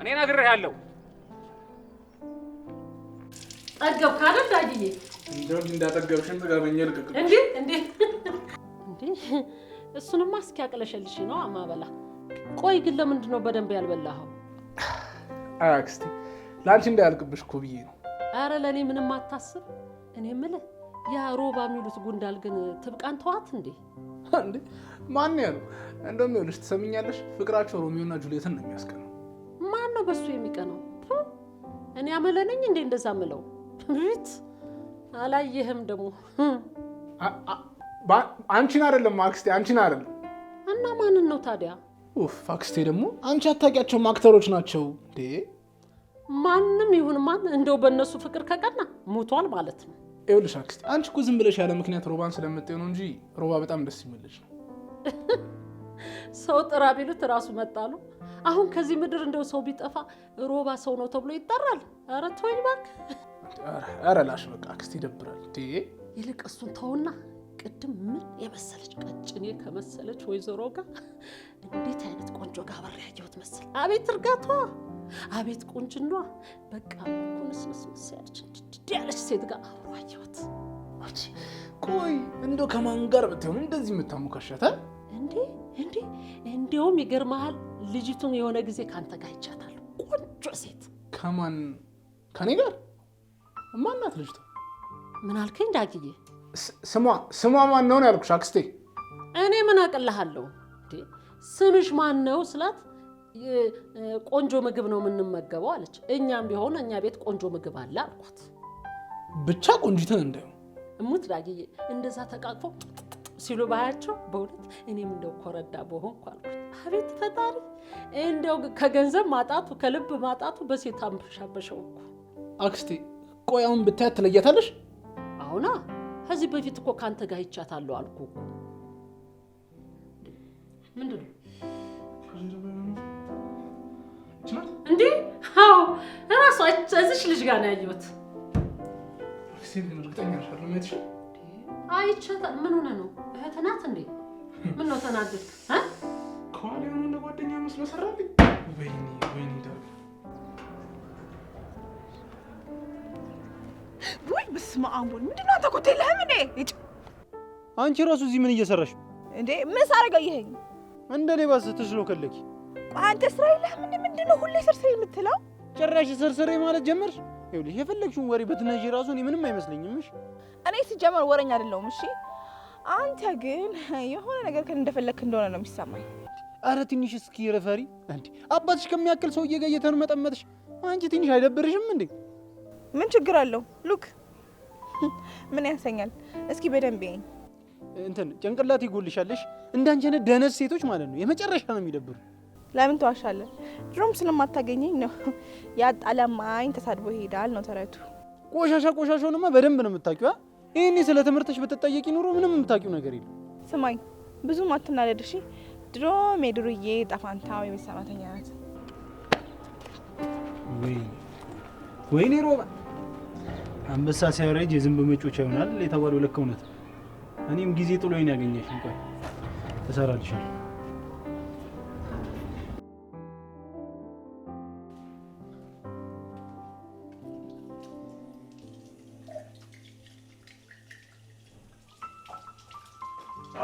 እኔ ነግሬሃለሁ። ጠገብክ አይደል ዳጊዬ? እንደው እንዳጠገብሽን ተጋበኘ ልቅቅ እንዴ እንዴ እንዴ! እሱንማ እስኪያቅለሸልሽ ነው አማበላ። ቆይ ግን ለምንድን ነው በደንብ ያልበላኸው? አክስቴ ላንቺ እንዳያልቅብሽ እኮ ብዬ ነው። አረ ለኔ ምንም አታስብ። እኔ የምልህ ያ ሮባ የሚሉት ጉንዳል ግን ትብቃን ተዋት እንዴ? እንዴ ማን ያለው? እንደውም ይኸውልሽ ትሰሚኛለሽ፣ ፍቅራቸው ሮሚዮና ጁሊየትን ነው የሚያስቀነው። ማን ነው በሱ የሚቀነው? እኔ አመለነኝ እንዴ እንደዛ ምለው? ሪት አላየህም ደግሞ? አንቺን አይደለም አክስቴ፣ አንቺን አይደለም። እና ማንን ነው ታዲያ? ኡፍ አክስቴ ደግሞ አንቺ አታውቂያቸውም፣ አክተሮች ናቸው እንዴ። ማንም ይሁን ማን እንደው በእነሱ ፍቅር ከቀና ሙቷል ማለት ነው። ይኸውልሽ አክስቴ፣ አንቺ እኮ ዝም ብለሽ ያለ ምክንያት ሮባን ስለምትጠይው ነው እንጂ ሮባ በጣም ደስ የሚልሽ ነው። ሰው ጥራ ቢሉት ራሱ መጣሉ። አሁን ከዚህ ምድር እንደው ሰው ቢጠፋ ሮባ ሰው ነው ተብሎ ይጠራል? ኧረ ተወኝ እባክህ። ኧረ ላሽ በቃ አክስቴ ይደብራል እንዴ። ይልቅ እሱን ተውና ቅድም ምን የመሰለች ቀጭኔ ከመሰለች ወይዘሮ ጋር እንዴት አይነት ቆንጆ ጋር አብሬ ያየሁት መሰል። አቤት እርጋቷ፣ አቤት ቁንጅኗ። በቃ ኩንስንስ ያለች ሴት ጋር አብሮ አየሁት። ቆይ እንደው ከማን ጋር ብትሆን እንደዚህ የምታሞካሻት? እንዲያውም ይገርምሃል፣ ልጅቱን የሆነ ጊዜ ካንተ ጋር ይቻታለሁ። ቆንጆ ሴት። ከማን? ከኔ ጋር? ማናት ልጅቱ? ምን አልከኝ ዳግዬ? ስሟ ማን ነው ያልኩሽ አክስቴ? እኔ ምን አቅልሃለሁ? ስምሽ ማን ነው ስላት ቆንጆ ምግብ ነው የምንመገበው አለች። እኛም ቢሆን እኛ ቤት ቆንጆ ምግብ አለ አልኳት። ብቻ ቆንጂትን እንዳይሆን እሙት ዳግዬ፣ እንደዛ ተቃቅፎ ሲሉ ባያቸው በእውነት እኔም እንደው ኮረዳ በሆንኩ አልኩት። አቤት ፈጣሪ፣ እንደው ከገንዘብ ማጣቱ ከልብ ማጣቱ በሴት አንበሻበሸው እኮ አክስቴ። ቆይ አሁን ብታያት ትለያታለሽ? አሁና ከዚህ በፊት እኮ ካንተ ጋር ይቻታለሁ አልኩ እኮ። ምንድን ነው እንዴ? አዎ እራሷ እዚች ልጅ ጋር ነው ያየሁት። እርግጠኛ ነሽ? አይቻታ። ምን ሆነ ነው? እህት ናት እንዴ? ምን ነው ተናደድክ? ከኋላ የሆነ እንደ ጓደኛ መስሎ ሰራልኝ። ወይኔ ዳግ። ወይ በስመ አብ ወልድ። ምንድን ነው አንተ ኮቴ የለህም እንዴ? አንቺ ራሱ እዚህ ምን እየሰራሽ እንዴ? ምን ሳረጋየኸኝ? እንደ ሌባ ስትሽሎ ከለኪ። አንተ ስራ የለህም እንዴ? ምንድን ነው ሁሌ ስርስሬ የምትለው? ጭራሽ ስርስሬ ማለት ጀመርሽ? ይኸውልሽ የፈለግሽውን ወሬ በትነጂ ራሱ እኔ ምንም አይመስለኝም። እሺ እኔ ሲጀመር ወረኛ አይደለሁም። እሺ አንተ ግን የሆነ ነገር እንደፈለክ እንደሆነ ነው የሚሰማኝ። አረ ትንሽ እስኪ ረፈሪ እንዴ! አባትሽ ከሚያክል ሰውዬ ጋር እየተርመጠመጥሽ አንቺ ትንሽ አይደብርሽም እንዴ? ምን ችግር አለው? ሉክ ምን ያንሰኛል? እስኪ በደንብ ይኝ እንትን ጭንቅላት ይጎልሻለሽ። እንዳንቺ አይነት ደነስ ሴቶች ማለት ነው የመጨረሻ ነው የሚደብሩ። ለምን ተዋሻለህ? ድሮም ስለማታገኘኝ ነው። ያጣለማኝ ተሳድቦ ይሄዳል ነው ተረቱ። ቆሻሻውንማ በደንብ ነው የምታውቂው። ይሄኔ ስለ ትምህርትሽ ብትጠየቂ ኑሮ ምንም የምታውቂው ነገር የለም። ስማኝ ብዙም አትናደድ እሺ። ድሮም የድሩዬ ጠፋንታው የቤት ሰራተኛ ናት። ወይኔ ሮባ አንበሳ ሲያረጅ የዝንብ መጮቻ ይሆናል የተባለው ልክ እውነት። እኔም ጊዜ ጥሎኝ ያገኘሽ እንኳን ተሰራልሻል።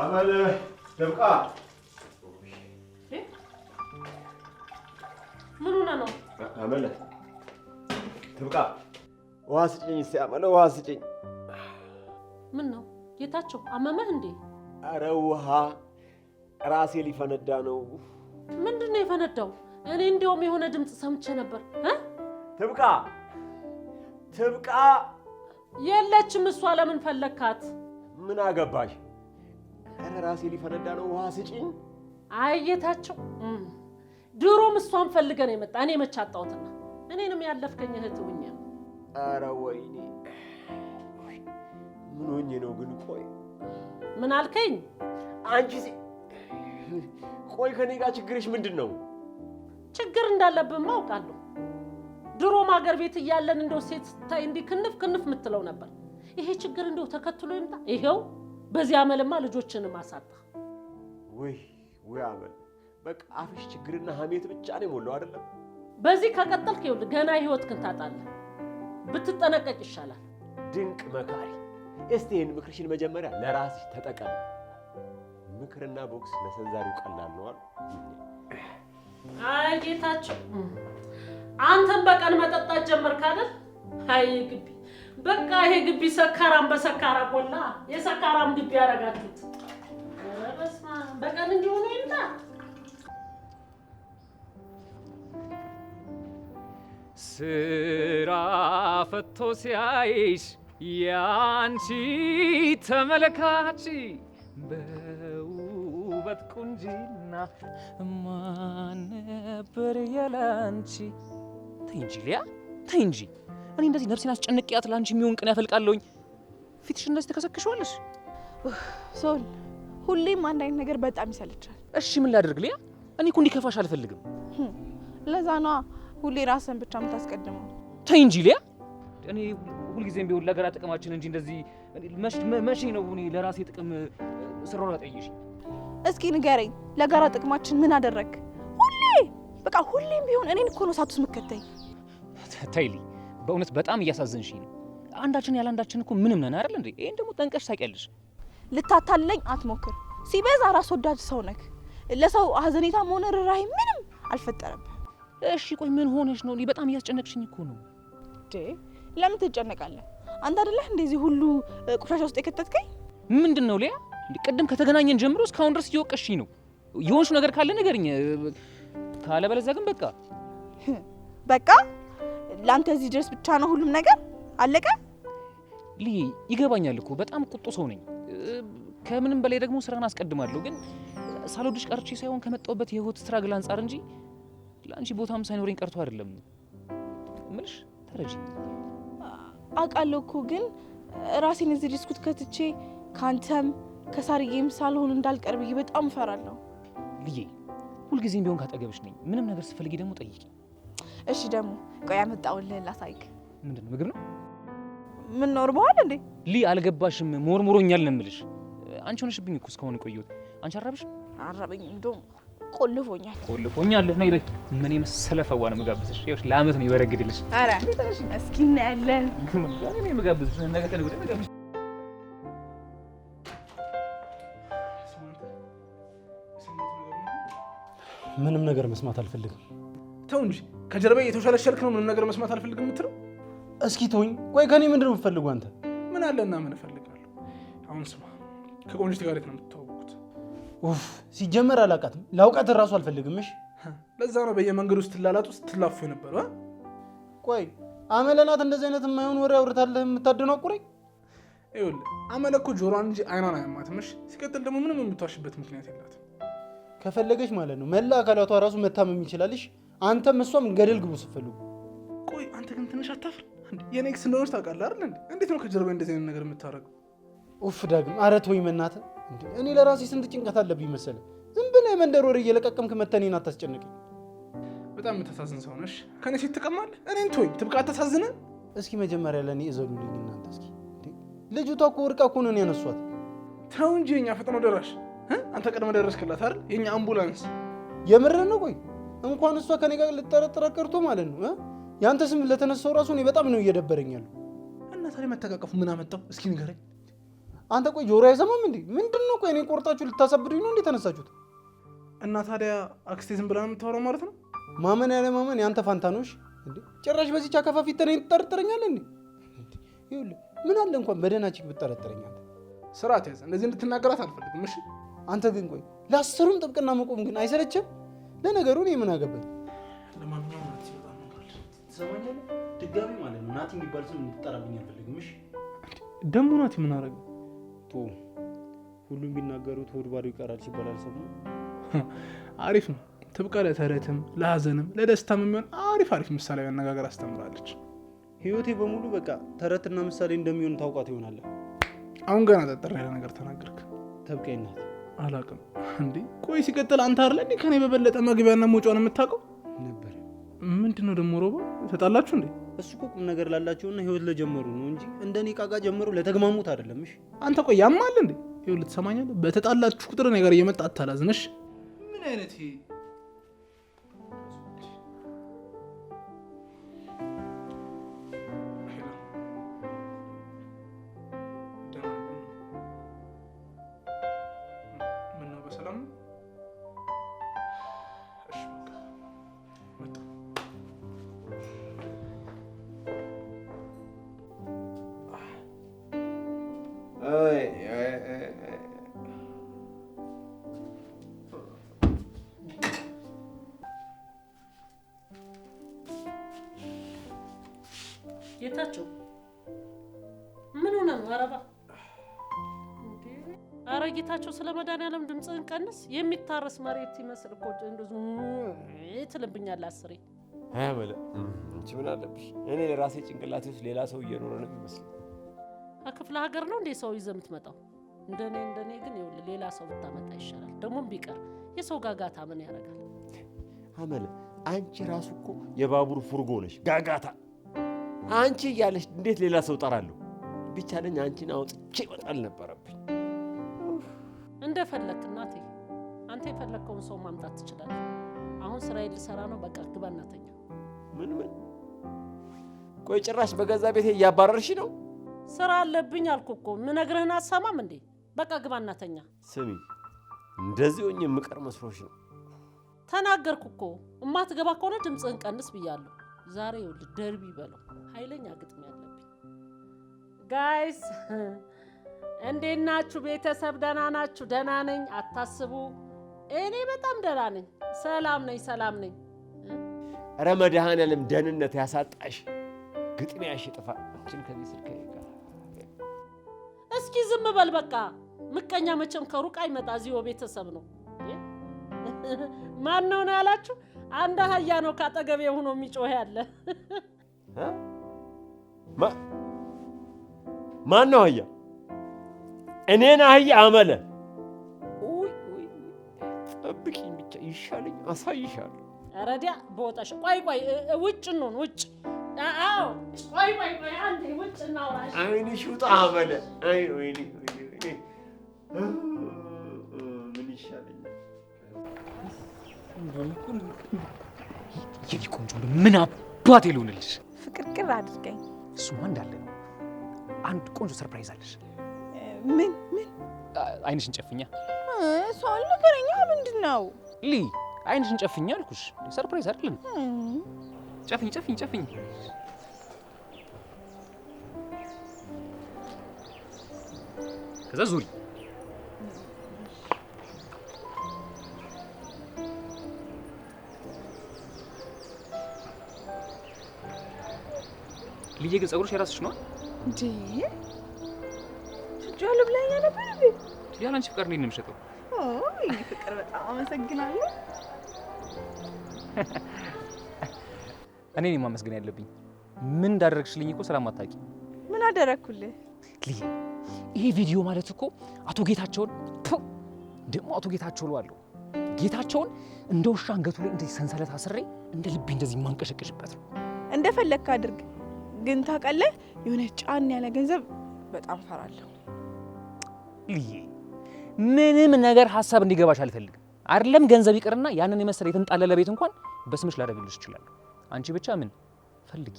አመለ ደብቃ ምን ሆነ ነው? አመለ ደብቃ ውሃ ስጭኝ። እስኪ አመለ ውሃ ስጭኝ። ምን ነው ጌታቸው አመመህ እንዴ? አረ ውሃ ራሴ ሊፈነዳ ነው። ምንድን ነው የፈነዳው? እኔ እንደውም የሆነ ድምፅ ሰምቼ ነበር። ትብቃ ትብቃ የለችም። እሷ ለምን ፈለካት? ምን አገባሽ? አረ ራሴ ሊፈነዳ ነው። ውሃ ስጭኝ። አይ ጌታቸው ድሮም እሷን ፈልገን የመጣ እኔ መች አጣሁትና እኔንም ያለፍከኝ እህት ሁኜ ነው። አረ ወይኔ ምን ሆኜ ነው ግን? ቆይ ምን አልከኝ? አንቺ ቆይ ከኔ ጋር ችግርሽ ምንድን ነው? ችግር እንዳለብን አውቃለሁ። ድሮም አገር ቤት እያለን እንደው ሴት ስታይ እንዲህ ክንፍ ክንፍ የምትለው ነበር። ይሄ ችግር እንደው ተከትሎ ይምጣ። ይሄው በዚህ አመልማ ልጆችንም አሳጣ። ወይ አመል በቃ አፍሽ ችግርና ሀሜት ብቻ ነው የሞላው አይደለም? በዚህ ከቀጠልክ ይኸውልህ ገና ህይወትህን ታጣለህ። ብትጠነቀቅ ይሻላል። ድንቅ መካሪ። እስቲ ይህን ምክርሽን መጀመሪያ ለራስሽ ተጠቀም። ምክርና ቦክስ ለሰንዛሪው ቀላል ነው አሉ። አይ ጌታቸው አንተም በቀን መጠጣት ጀመርክ አይደል? አይ ግቢ በቃ ይሄ ግቢ ሰካራም በሰካራ ቆላ የሰካራም ግቢ ያረጋችሁት። በስመ አብ በቀን እንዲሆነ ይምጣ። ስራ ፈቶ ሲያይሽ ያንቺ ተመለካች በውበት ቁንጅና ማን ነበር ያላንቺ? ተይ እንጂ ሊያ ተይ እንጂ። እኔ እንደዚህ ነፍሴን አስጨንቄያት ላንቺ የሚሆን ቅን ያፈልቃለሁኝ። ፊትሽ እንደዚህ ተከሰክሽዋለሽ። ሶል ሁሌም አንድ አይነት ነገር በጣም ይሰለቻል። እሺ ምን ላድርግ ሊያ? እኔ እኮ እንዲከፋሽ አልፈልግም። ለዛ ነዋ ሁሌ ራስን ብቻ የምታስቀድመው። ተይ እንጂ ሊያ። እኔ ሁልጊዜም ቢሆን ለጋራ ጥቅማችን እንጂ እንደዚህ መቼ ነው እኔ ለራሴ ጥቅም ስራው ጠይሽ? እስኪ ንገረኝ፣ ለጋራ ጥቅማችን ምን አደረግ? በቃ ሁሌም ቢሆን እኔን እኮ ነው ሳቱስ ምከተኝ። ተይሊ በእውነት በጣም እያሳዘንሽኝ ነው። አንዳችን ያለ አንዳችን እኮ ምንም ነን አይደል እንዴ? ይሄን ደግሞ ጠንቀሽ ታውቂያለሽ። ልታታለኝ አትሞክር። ሲበዛ ራስ ወዳድ ሰው ነህ። ለሰው ሀዘኔታም ሆነ ርህራሄ ምንም አልፈጠረብህ። እሺ ቆይ ምን ሆነሽ ነው? እኔ በጣም እያስጨነቅሽኝ እኮ ነው። ለምን ትጨነቃለህ? አንተ አይደለህ እንደዚህ ሁሉ ቆሻሻ ውስጥ የከተትከኝ? ምንድን ነው ሊያ? ቅድም ከተገናኘን ጀምሮ እስካሁን ድረስ እየወቀሽኝ ነው። የሆንሽው ነገር ካለ ንገሪኝ። ካለበለዚያ ግን በቃ ለአንተ እዚህ ድረስ ብቻ ነው ሁሉም ነገር አለቀ። ይገባኛል እኮ በጣም ቁጡ ሰው ነኝ። ከምንም በላይ ደግሞ ስራን አስቀድማለሁ። ግን ሳልወድሽ ቀርቼ ሳይሆን ከመጣሁበት የህይወት ስትራግል አንጻር እንጂ ለአንቺ ቦታም ሳይኖረኝ ቀርቶ አይደለም እምልሽ። ተረጂ አውቃለሁ እኮ ግን ራሴን እዚህ ዲስኩት ከትቼ ካንተም ከሳርዬም ሳልሆን እንዳልቀር ብዬ በጣም እፈራለሁ። ልዬ ሁልጊዜም ቢሆን ካጠገብሽ ነኝ። ምንም ነገር ስትፈልጊ ደግሞ ጠይቂ። እሺ ደግሞ ቆይ ያመጣሁልህ ላሳይክ። ምንድን ነው? ምግብ ነው? ምን ኖር በኋላ እንዴ? አልገባሽም? ሞርሞሮኛል ነው የምልሽ። አንቺ ሆነሽብኝ እኮ እስካሁን የቆየሁት። አንቺ አራብሽ? አራበኝ እንደውም ቆልፎኛል። ነይ በይ። ምን የመሰለ ፈዋ ነው የምጋብዝሽ። ይኸውልሽ ለአመት ነው ይበረግድልሽ። ኧረ እስኪ እናያለን። እኔ የምጋብዝሽ ነገ ከነገ ወዲያ የምጋብዝሽ። ምንም ነገር መስማት አልፈልግም። ተው እንጂ ከጀርባዬ የተሸለሸልክ ነው። ምንም ነገር መስማት አልፈልግም የምትለው? እስኪ ተወኝ። ቆይ ከኔ ምንድን ነው የምትፈልጉ አንተ? ምን አለና ምን እፈልጋለሁ? አሁን ስማ፣ ከቆንጆት ጋር የት ነው የምትተዋወቁት? ኡፍ ሲጀመር አላውቃትም። ላውቃት እራሱ አልፈልግም። እሺ ለዛ ነው በየመንገዱ ስትላላጡ ስትላፉ የነበረው። ቆይ አመለ ናት እንደዚህ አይነት የማይሆን ወሬ አውርታለህ የምታደናቁረኝ? ይኸውልህ አመለ እኮ ጆሮዋን እንጂ አይኗን አያማትም። እሺ ሲቀጥል ደግሞ ምንም የምትዋሽበት ምክንያት የላትም። ከፈለገች ማለት ነው መላ አካላቷ ራሱ መታመም ይችላልሽ። አንተም እሷም ገደል ግቡ ስትፈልጉ። ቆይ አንተ ግን ትንሽ አታፍር? የኔ ኤክስ እንደሆነች ታውቃለህ አይደል እንዴ? እንዴት ነው ከጀርባ እንደዚህ አይነት ነገር የምታደርገው? ኡፍ ዳግም ኧረ ተወኝ መናትህ። እኔ ለራሴ ስንት ጭንቀት አለብኝ መሰለህ። ዝም ብለህ መንደር ወሬ እየለቀቀምክ መተህ እኔን አታስጨንቀኝ። በጣም የምታሳዝን ሰው ነሽ። ከኔ ሴት ትቀማለህ። እኔን ተወኝ። ትብቃ አታሳዝነን። እስኪ መጀመሪያ ለእኔ እዘኑልኝ እናንተ። እስኪ ልጅቷ እኮ ወርቃ እኮ ነው ያነሷት። ተው እንጂ የኛ ፈጥኖ ደራሽ አንተ ቀድመህ ደረስክላት አይደል? የኛ አምቡላንስ። የምርህን ነው? ቆይ እንኳን እሷ ከኔ ጋር ልጠረጥረ ቀርቶ ማለት ነው ያንተ ስም ለተነሳው ራሱ እኔ በጣም ነው እየደበረኝ ያለው። እና ታዲያ መተቃቀፉ ምን አመጣው? እስኪ ንገረኝ አንተ። ቆይ ጆሮ አይሰማም እንዴ? ምንድን ነው? ቆይ እኔን ቆርጣችሁ ልታሳብዱኝ ነው እንዴ ተነሳችሁት? እና ታዲያ አክስቴ ዝም ብላ ነው የምታወራው ማለት ነው? ማመን ያለ ማመን ያንተ ፋንታ ነው። እሺ እንዴ ጭራሽ በዚህ ቻካፋ ፊት ተኔ ትጠረጥረኛለህ እንዴ? ይኸውልህ ምን አለ እንኳን በደህናችሁ ብትጠረጥረኛለህ። ስርዓት ያዝ። እንደዚህ እንድትናገራት አልፈልግም። እሺ አንተ ግን ቆይ ለአስሩም ጥብቅና መቆም ግን አይሰለችም? ለነገሩ እኔ ምን አገባኝ? ለማንኛውም ናቲ በጣም ነው ትሰማኛለህ? ድጋሚ ማለት ነው ናቲ የሚባል ስም እንድትጠራብኝ አልፈልግም። እሺ ደግሞ ናቲ ምን አደረገ? ሁሉም ቢናገሩት ሆድ ባዶ ይቀራል ሲባል አልሰማሁም። አሪፍ ነው። ትብቃ ለተረትም ለሀዘንም ለደስታም የሚሆን አሪፍ ምሳሌያዊ አነጋገር አስተምራለች። ህይወቴ በሙሉ በቃ ተረትና ምሳሌ እንደሚሆን ታውቃት ይሆናል። አሁን ገና ጠጠር ያለ ነገር ተናገርክ። ተብቀኝ ናት። አላውቅም እንዴ? ቆይ ሲቀጥል አንተ አይደለ እንዴ ከኔ በበለጠ መግቢያና መውጫውን የምታውቀው? ነበር። ምንድነው ደግሞ ሮባ? ተጣላችሁ እንዴ? እሱ እኮ ቁም ነገር ላላቸውና ህይወት ለጀመሩ ነው እንጂ እንደኔ ቃጋ ጀመሩ ለተግማሙት አይደለም። እሺ አንተ ቆይ ያማል እንዴ? ይኸውልህ ትሰማኛለህ? በተጣላችሁ ቁጥር ነገር እየመጣ አታላዝነሽ። ምን አይነት ይሄ ጌታቸው ምን ሆነ ነው? አረባ እንዴ! አረ ጌታቸው ስለ መድኃኒዓለም ድምፅህን ቀንስ። የሚታረስ መሬት ይመስል እኮ እንደዚህ ትልብኛለህ አስሬ። አያመለ እንጂ ምን አለብሽ? እኔ ለራሴ ጭንቅላቴ ውስጥ ሌላ ሰው እየኖረ ነው የሚመስለው። ከክፍለ ሀገር ነው እንዴ ሰው ይዘህ የምትመጣው? እንደኔ ግን ይኸውልህ ሌላ ሰው ብታመጣ ይሻላል። ደግሞም ቢቀር የሰው ጋጋታ ምን ያደርጋል? አመለ አንቺ ራሱ እኮ የባቡር ፉርጎ ነሽ። ጋጋታ አንቺ እያለሽ እንዴት ሌላ ሰው ጠራለሁ? ቢቻለኝ አንቺን አውጥቼ መጣል ነበረብኝ። እንደፈለክ እናቴ፣ አንተ የፈለከውን ሰው ማምጣት ትችላለህ። አሁን ስራዬን ልሰራ ነው። በቃ ግባ እናተኛ። ምን ቆይ ጭራሽ በገዛ ቤቴ እያባረርሽ ነው? ስራ አለብኝ አልኩ እኮ። ምነግርህን አትሰማም እንዴ? በቃ ግባ እናተኛ። ስሚ እንደዚህ ሆኜ የምቀር መስሎሽ ነው? ተናገርኩ እኮ። እማትገባ ከሆነ ድምፅህን ቀንስ ብያለሁ። ዛሬ ይኸውልህ ደርቢ በለው ኃይለኛ ግጥም ያለብኝ። ጋይስ እንዴት ናችሁ? ቤተሰብ ደህና ናችሁ? ደህና ነኝ፣ አታስቡ። እኔ በጣም ደህና ነኝ። ሰላም ነኝ። ኧረ መድኃኒዓለም ደህንነት ያሳጣሽ። ግጥሚያሽ ጥፋ። አንቺን ከዚህ ስልክ ጋር እስኪ ዝም በል በቃ። ምቀኛ መቼም ከሩቅ አይመጣ። እዚሁ ቤተሰብ ነው። ማን ነው ያላችሁ? አንድ አህያ ነው ካጠገቤ ሆኖ የሚጮህ ያለ። ማን ነው አህያ? እኔን አህያ አመለ። ጠብቂኝ ብቻ ይሻለኝ፣ አሳይሻለሁ። ረዲያ በወጣሽ። ቆይ ውጭ እንሆን ውጭ። አዎ ቆይ አንዴ ውጭ እናውራሽ። አይንሽ ውጣ አመለ። ወይኔ ምን ይሻለኛል? የኔ ቆንጆ ምን አባቴ ልሆንልሽ? ፍቅርቅር አድርገኝ። እሱማ እንዳለ ነው። አንድ ቆንጆ ሰርፕራይዝ አለሽ። ምን አይንሽን ጨፍኛ። ሰውን ነገረኛ። ምንድን ነው? አይንሽን ጨፍኛ አልኩሽ። ሰርፕራይዝ አይደለም። ጨፍኝ። ከዛ ዙሪ። ልጄ ግን ጸጉርሽ የራስሽ ነው እንዴ? ሽጫሉ ብላኛ ነበር እንዴ? ያለ አንቺ ፍቅር እንዴት ነው የምሸጠው? የኔ ፍቅር በጣም አመሰግናለሁ። እኔ ነኝ ማመስገን ያለብኝ። ምን እንዳደረግሽልኝ እኮ ስለማታውቂ። ምን አደረግኩልህ? ልጄ ይሄ ቪዲዮ ማለት እኮ አቶ ጌታቸውን ደግሞ አቶ ጌታቸው እለዋለሁ ጌታቸውን እንደ ውሻ አንገቱ ላይ እንደዚህ ሰንሰለት አስሬ እንደ ልቤ እንደዚህ ማንቀሸቀሽበት ነው። እንደፈለግክ አድርግ፣ ግን ታውቃለህ የሆነ ጫን ያለ ገንዘብ በጣም ፈራለሁ። ልዬ ምንም ነገር ሀሳብ እንዲገባሽ አልፈልግም። አይደለም ገንዘብ ይቅርና ያንን የመሰለ የተንጣለለ ቤት እንኳን በስምሽ ላደርግልሽ እችላለሁ። አንቺ ብቻ ምን ፈልጊ?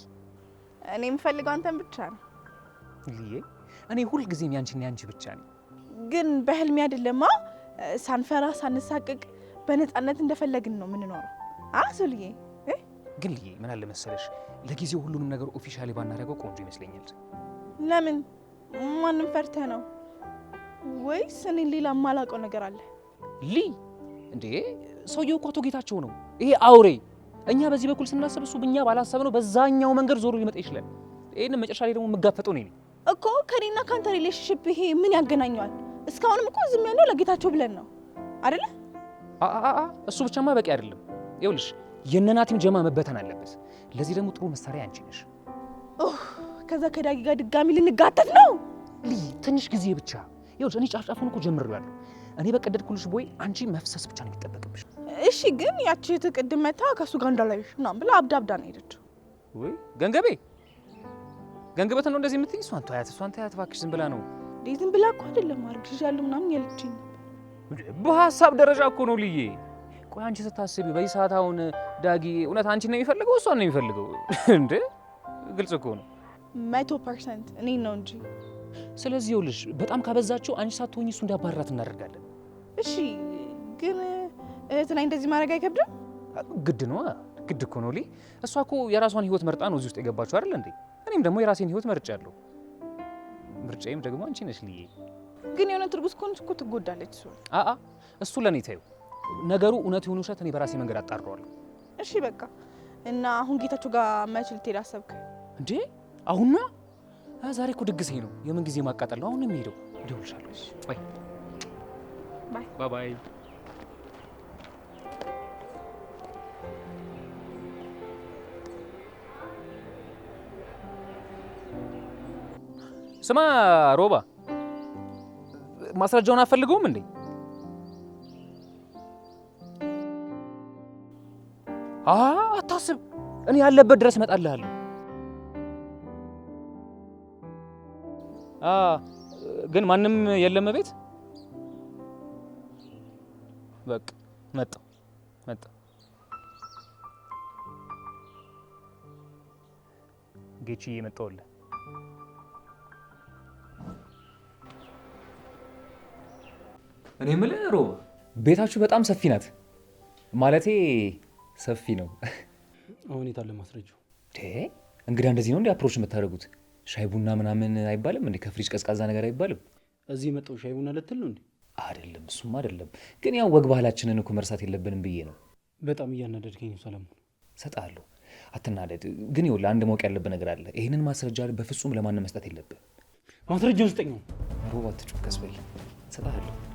እኔ የምፈልገው አንተን ብቻ ነው። ልዬ እኔ ሁል ጊዜም ያንቺና ያንቺ ብቻ ነኝ። ግን በህልሜ አይደለማ፣ ሳንፈራ ሳንሳቅቅ በነፃነት እንደፈለግን ነው የምንኖረው። አሱልዬ ግን ልዬ ምን አለ መሰለሽ ለጊዜው ሁሉንም ነገር ኦፊሻሊ ባናደርገው ቆንጆ ይመስለኛል። ለምን? ማንም ፈርተህ ነው ወይስ እኔን ሌላ የማላውቀው ነገር አለ? እንዴ ሰውየው እኮ አቶ ጌታቸው ነው ይሄ አውሬ። እኛ በዚህ በኩል ስናስብ እሱ በእኛ ባላሰብነው በዛኛው መንገድ ዞሮ ሊመጣ ይችላል። ይሄን መጨረሻ ላይ ደግሞ የምጋፈጠው ነኝ እኮ። ከኔና ካንተ ሪሌሽንሺፕ ይሄ ምን ያገናኘዋል? እስካሁንም እኮ ዝም ያለው ለጌታቸው ብለን ነው አይደለ? እሱ ብቻማ በቂ አይደለም። ይኸውልሽ የነናቲም ጀማ መበተን አለበት። ለዚህ ደግሞ ጥሩ መሳሪያ አንቺ ነሽ። ከዛ ከዳጊ ጋር ድጋሚ ልንጋተት ነው። ትንሽ ጊዜ ብቻ ይኸውልሽ፣ እኔ ጫፍጫፉን እኮ ጀምሬያለሁ። እኔ በቀደድኩልሽ ቦይ አንቺ መፍሰስ ብቻ ነው የሚጠበቅብሽ። እሺ ግን ያቺ ትቅድም መታ ከሱ ጋር እንዳላይሽ ምናምን ብላ አብዳ ነው ሄደችው። ወይ ገንገበት ነው እንደዚህ የምትይኝ? እሷን ተያት እባክሽ፣ ዝም ብላ ነው። ዝም ብላ እኮ አይደለም አርግዣለሁ ምናምን ያለችኝ። በሀሳብ ደረጃ እኮ ነው ልዬ። ቆይ አንቺ ስታስቢ በዚህ ሰዓት አሁን ዳጊ እውነት አንቺ ነው የሚፈልገው እሷን ነው የሚፈልገው? እንዴ ግልጽ እኮ ነው። 100% እኔ ነው እንጂ። ስለዚህ ይኸውልሽ በጣም ካበዛቸው አንቺ ሳትሆኚ እሱ እንዲያባራት እናደርጋለን። እሺ ግን እህት ላይ እንደዚህ ማድረግ አይከብድም? ግድ ነው፣ ግድ እኮ ነው ልዬ። እሷ እኮ የራሷን ህይወት መርጣ ነው እዚህ ውስጥ የገባችው አይደል እንዴ? እኔም ደግሞ የራሴን ህይወት መርጫለሁ። ምርጫዬም ደግሞ አንቺ ነሽ ልዬ። ግን የሆነ ትርጉስ ከሆነች እኮ ትጎዳለች። እሱ ለኔ ታዩ ነገሩ እውነት ይሁን ውሸት እኔ በራሴ መንገድ አጣራዋለሁ። እሺ በቃ እና አሁን ጌታቸው ጋር መች ልትሄድ አሰብክ እንዴ? አሁንና ዛሬ እኮ ድግሴ ነው። የምን ጊዜ ማቃጠል ነው? አሁን ነው የምሄደው። እደውልልሻለሁ። ባይ ባይ። ስማ ሮባ፣ ማስረጃውን አፈልገውም እንዴ? አታስብ፣ እኔ ያለበት ድረስ እመጣልሃለሁ። ግን ማንም የለም ቤት። በቃ መጣ። ጌችዬ መጣሁልህ። እኔ የምልህ ሮባ፣ ቤታችሁ በጣም ሰፊ ናት። ማለቴ ሰፊ ነው። አሁን የት አለ ማስረጃው? እንግዲህ እንደዚህ ነው እንዴ አፕሮች የምታደርጉት? ሻይ ቡና ምናምን አይባልም እንዴ? ከፍሪጅ ቀዝቃዛ ነገር አይባልም? እዚህ የመጣው ሻይ ቡና ልትል ነው እንዴ? አይደለም፣ እሱም አይደለም። ግን ያው ወግ ባህላችንን እኮ መርሳት የለብንም ብዬ ነው። በጣም እያናደድከኝ ሰለሞን። ሰጣለሁ፣ አትናደድ። ግን ይኸውልህ አንድ ማወቅ ያለብህ ነገር አለ። ይህንን ማስረጃ በፍጹም ለማንም መስጠት የለብህም። ማስረጃውን ስጠኝ ነው። ሮባ፣ አትጩህ፣ ቀስ በል። ሰጣለሁ።